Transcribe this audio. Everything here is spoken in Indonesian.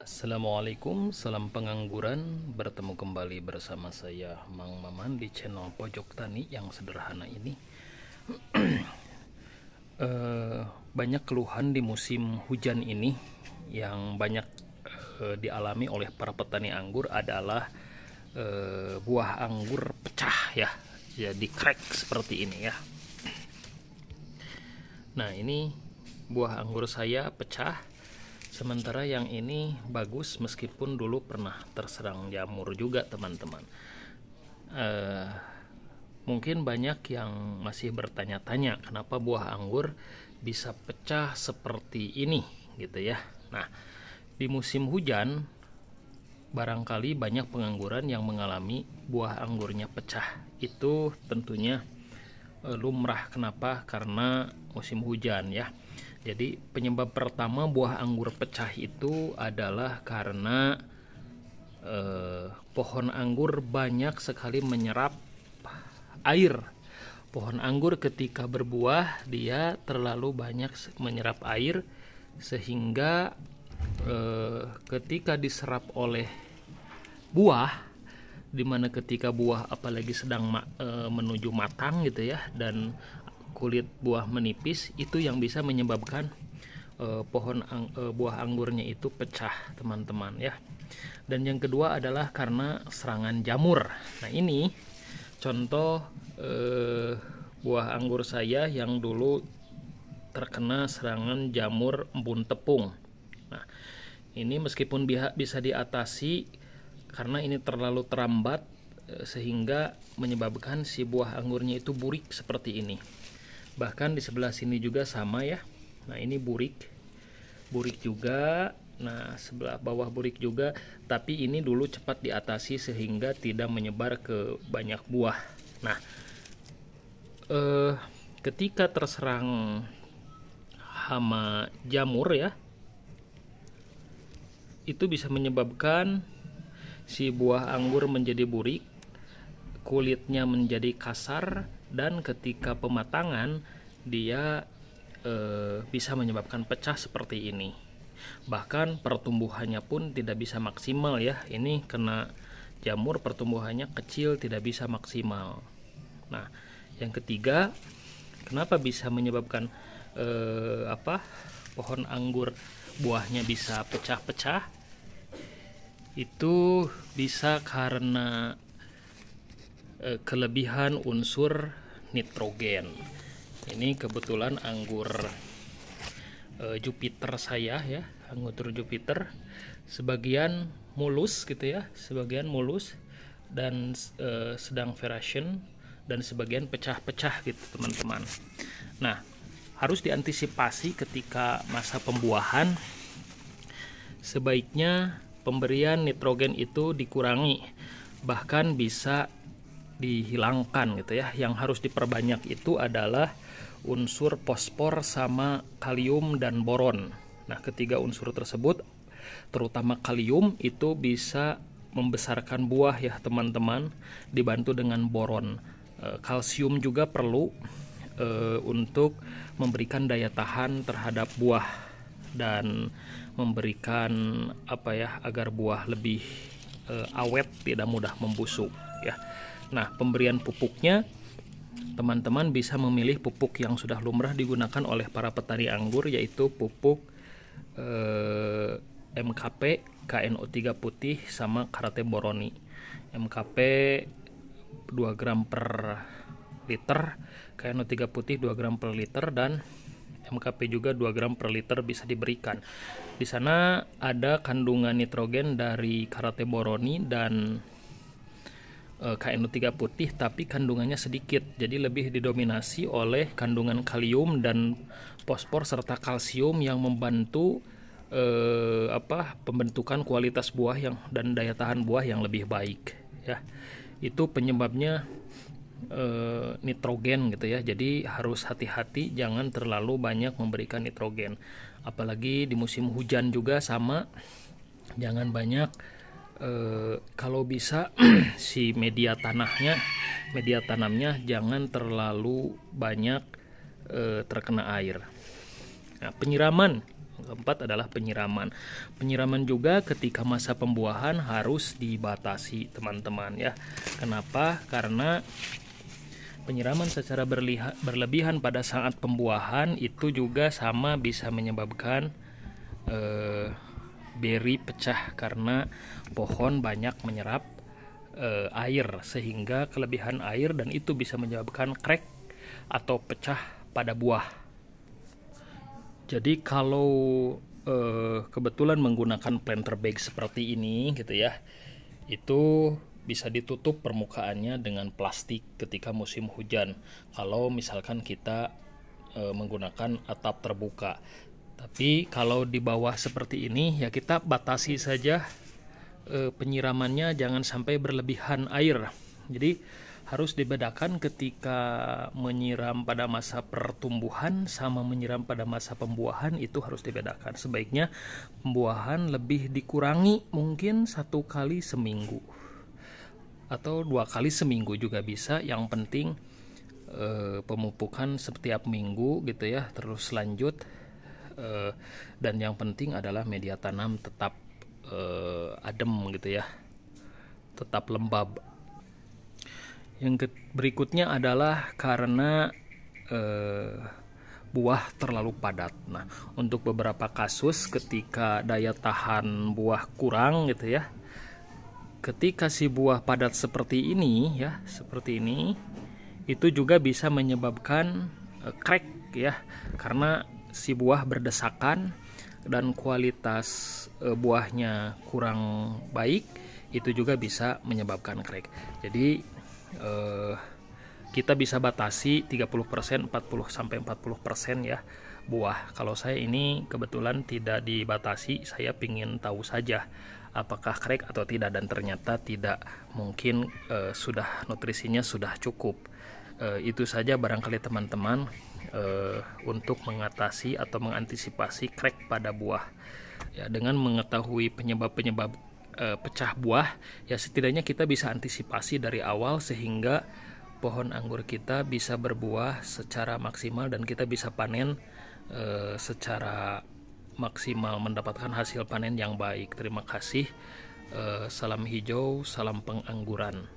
Assalamualaikum, salam pengangguran. Bertemu kembali bersama saya Mang Maman di channel Pojok Tani yang sederhana ini. Banyak keluhan di musim hujan ini yang banyak dialami oleh para petani anggur adalah buah anggur pecah ya, jadi crack seperti ini ya. Nah, ini buah anggur saya pecah. Sementara yang ini bagus meskipun dulu pernah terserang jamur juga teman-teman. Mungkin banyak yang masih bertanya-tanya kenapa buah anggur bisa pecah seperti ini gitu ya. Nah, di musim hujan barangkali banyak pengangguran yang mengalami buah anggurnya pecah. Itu tentunya lumrah. Kenapa? Karena musim hujan ya. Jadi penyebab pertama buah anggur pecah itu adalah karena pohon anggur banyak sekali menyerap air. Pohon anggur ketika berbuah dia terlalu banyak menyerap air sehingga ketika diserap oleh buah, dimana ketika buah apalagi sedang menuju matang gitu ya, dan kulit buah menipis, itu yang bisa menyebabkan buah anggurnya itu pecah teman-teman ya. Dan yang kedua adalah karena serangan jamur. Nah, ini contoh buah anggur saya yang dulu terkena serangan jamur embun tepung. Nah, ini meskipun bisa diatasi karena ini terlalu terambat sehingga menyebabkan si buah anggurnya itu burik seperti ini. Bahkan di sebelah sini juga sama ya. Nah, ini burik juga. Nah, sebelah bawah burik juga, tapi ini dulu cepat diatasi sehingga tidak menyebar ke banyak buah. Nah, ketika terserang hama jamur ya, itu bisa menyebabkan si buah anggur menjadi burik, kulitnya menjadi kasar, dan ketika pematangan dia bisa menyebabkan pecah seperti ini. Bahkan pertumbuhannya pun tidak bisa maksimal ya. Ini kena jamur, pertumbuhannya kecil, tidak bisa maksimal. Nah, yang ketiga, kenapa bisa menyebabkan pohon anggur buahnya bisa pecah-pecah? Itu bisa karena kelebihan unsur nitrogen. Ini kebetulan anggur Jupiter saya ya, anggur Jupiter sebagian mulus gitu ya, sebagian mulus dan sedang version, dan sebagian pecah-pecah gitu teman-teman. Nah, harus diantisipasi ketika masa pembuahan. Sebaiknya pemberian nitrogen itu dikurangi, bahkan bisa dihilangkan gitu ya. Yang harus diperbanyak itu adalah unsur fosfor sama kalium dan boron. Nah, ketiga unsur tersebut, terutama kalium, itu bisa membesarkan buah ya teman-teman, dibantu dengan boron. Kalsium juga perlu untuk memberikan daya tahan terhadap buah dan memberikan agar buah lebih awet, tidak mudah membusuk ya. Nah, pemberian pupuknya, teman-teman bisa memilih pupuk yang sudah lumrah digunakan oleh para petani anggur, yaitu pupuk MKP, KNO3 putih, sama Karate Boroni. MKP 2 gram per liter, KNO3 putih 2 gram per liter, dan MKP juga 2 gram per liter bisa diberikan. Di sana ada kandungan nitrogen dari Karate Boroni dan KNO3 putih, tapi kandungannya sedikit, jadi lebih didominasi oleh kandungan kalium dan fosfor serta kalsium yang membantu pembentukan kualitas buah dan daya tahan buah yang lebih baik ya. Itu penyebabnya nitrogen gitu ya. Jadi harus hati-hati, jangan terlalu banyak memberikan nitrogen, apalagi di musim hujan juga sama. Jangan banyak, kalau bisa si media tanamnya jangan terlalu banyak terkena air. Nah, penyiraman Keempat adalah penyiraman. Penyiraman juga ketika masa pembuahan harus dibatasi, teman-teman ya. Kenapa? Karena penyiraman secara berlebihan pada saat pembuahan itu juga sama bisa menyebabkan beri pecah karena pohon banyak menyerap air, sehingga kelebihan air dan itu bisa menyebabkan crack atau pecah pada buah. Jadi kalau kebetulan menggunakan planter bag seperti ini gitu ya, itu bisa ditutup permukaannya dengan plastik ketika musim hujan kalau misalkan kita menggunakan atap terbuka. Tapi kalau di bawah seperti ini ya kita batasi saja penyiramannya, jangan sampai berlebihan air. Jadi harus dibedakan ketika menyiram pada masa pertumbuhan sama menyiram pada masa pembuahan, itu harus dibedakan. Sebaiknya pembuahan lebih dikurangi, mungkin 1 kali seminggu atau 2 kali seminggu juga bisa. Yang penting pemupukan setiap minggu gitu ya, terus lanjut. Dan yang penting adalah media tanam tetap adem gitu ya, tetap lembab. Yang berikutnya adalah karena buah terlalu padat. Nah, untuk beberapa kasus ketika daya tahan buah kurang gitu ya, ketika si buah padat seperti ini ya, seperti ini, itu juga bisa menyebabkan crack ya, karena si buah berdesakan dan kualitas buahnya kurang baik, itu juga bisa menyebabkan crack. Jadi kita bisa batasi 30%, 40-40% ya buah. Kalau saya ini kebetulan tidak dibatasi, saya pingin tahu saja apakah crack atau tidak, dan ternyata tidak, mungkin sudah nutrisinya sudah cukup. Itu saja barangkali teman-teman untuk mengatasi atau mengantisipasi crack pada buah ya. Dengan mengetahui penyebab-penyebab pecah buah ya, setidaknya kita bisa antisipasi dari awal sehingga pohon anggur kita bisa berbuah secara maksimal dan kita bisa panen secara maksimal, mendapatkan hasil panen yang baik. Terima kasih. Salam hijau, salam pengangguran.